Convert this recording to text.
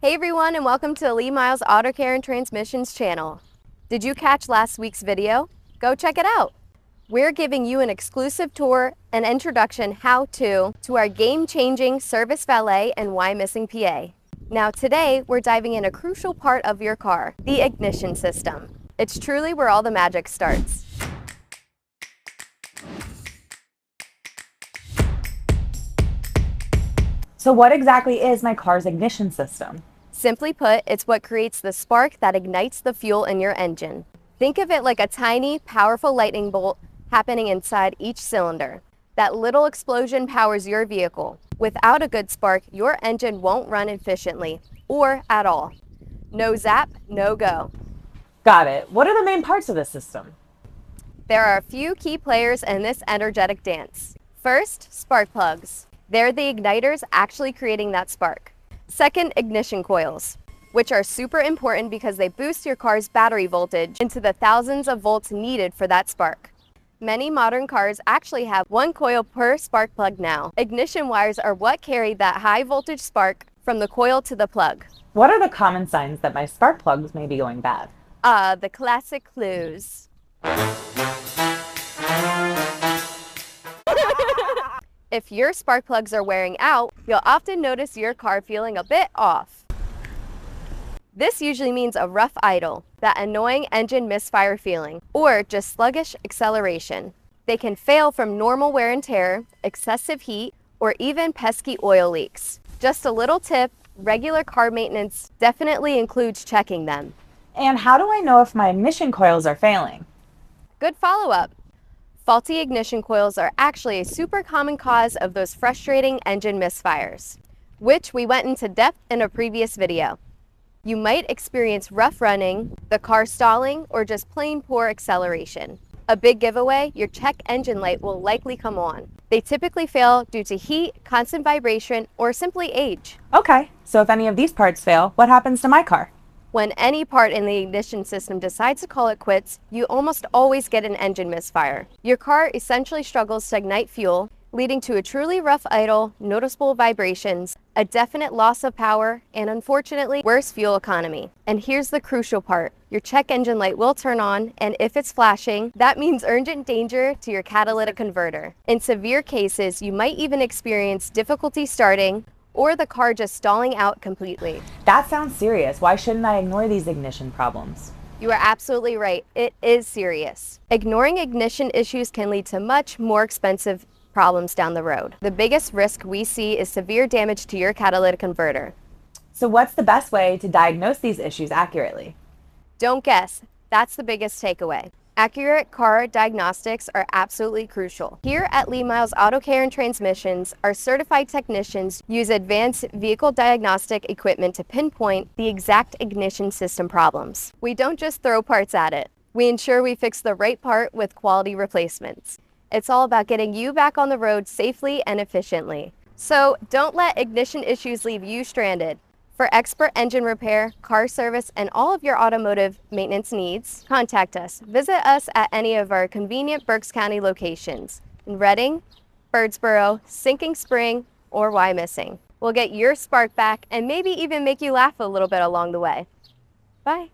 Hey everyone, and welcome to the Myles Auto Care and Transmissions channel. Did you catch last week's video? Go check it out. We're giving you an exclusive tour and introduction how-to to our game-changing service valet in Wyomissing, PA. Now today, we're diving in a crucial part of your car, the ignition system. It's truly where all the magic starts. So what exactly is my car's ignition system? Simply put, it's what creates the spark that ignites the fuel in your engine. Think of it like a tiny, powerful lightning bolt happening inside each cylinder. That little explosion powers your vehicle. Without a good spark, your engine won't run efficiently, or at all. No zap, no go. Got it. What are the main parts of the system? There are a few key players in this energetic dance. First, spark plugs. They're the igniters actually creating that spark. Second, ignition coils, which are super important because they boost your car's battery voltage into the thousands of volts needed for that spark. Many modern cars actually have one coil per spark plug now. Ignition wires are what carry that high voltage spark from the coil to the plug. What are the common signs that my spark plugs may be going bad? The classic clues. If your spark plugs are wearing out, you'll often notice your car feeling a bit off. This usually means a rough idle, that annoying engine misfire feeling, or just sluggish acceleration. They can fail from normal wear and tear, excessive heat, or even pesky oil leaks. Just a little tip, regular car maintenance definitely includes checking them. And how do I know if my ignition coils are failing? Good follow-up. Faulty ignition coils are actually a super common cause of those frustrating engine misfires, which we went into depth in a previous video. You might experience rough running, the car stalling, or just plain poor acceleration. A big giveaway, your check engine light will likely come on. They typically fail due to heat, constant vibration, or simply age. Okay, so if any of these parts fail, what happens to my car? When any part in the ignition system decides to call it quits, you almost always get an engine misfire. Your car essentially struggles to ignite fuel, leading to a truly rough idle, noticeable vibrations, a definite loss of power, and unfortunately, worse fuel economy. And here's the crucial part. Your check engine light will turn on, and if it's flashing, that means urgent danger to your catalytic converter. In severe cases, you might even experience difficulty starting, or the car just stalling out completely. That sounds serious. Why shouldn't I ignore these ignition problems? You are absolutely right. It is serious. Ignoring ignition issues can lead to much more expensive problems down the road. The biggest risk we see is severe damage to your catalytic converter. So what's the best way to diagnose these issues accurately? Don't guess. That's the biggest takeaway. Accurate car diagnostics are absolutely crucial. Here at Myles Auto Care and Transmissions, our certified technicians use advanced vehicle diagnostic equipment to pinpoint the exact ignition system problems. We don't just throw parts at it. We ensure we fix the right part with quality replacements. It's all about getting you back on the road safely and efficiently. So don't let ignition issues leave you stranded. For expert engine repair, car service, and all of your automotive maintenance needs, contact us. Visit us at any of our convenient Berks County locations in Redding, Birdsboro, Sinking Spring, or Wyomissing. We'll get your spark back and maybe even make you laugh a little bit along the way. Bye.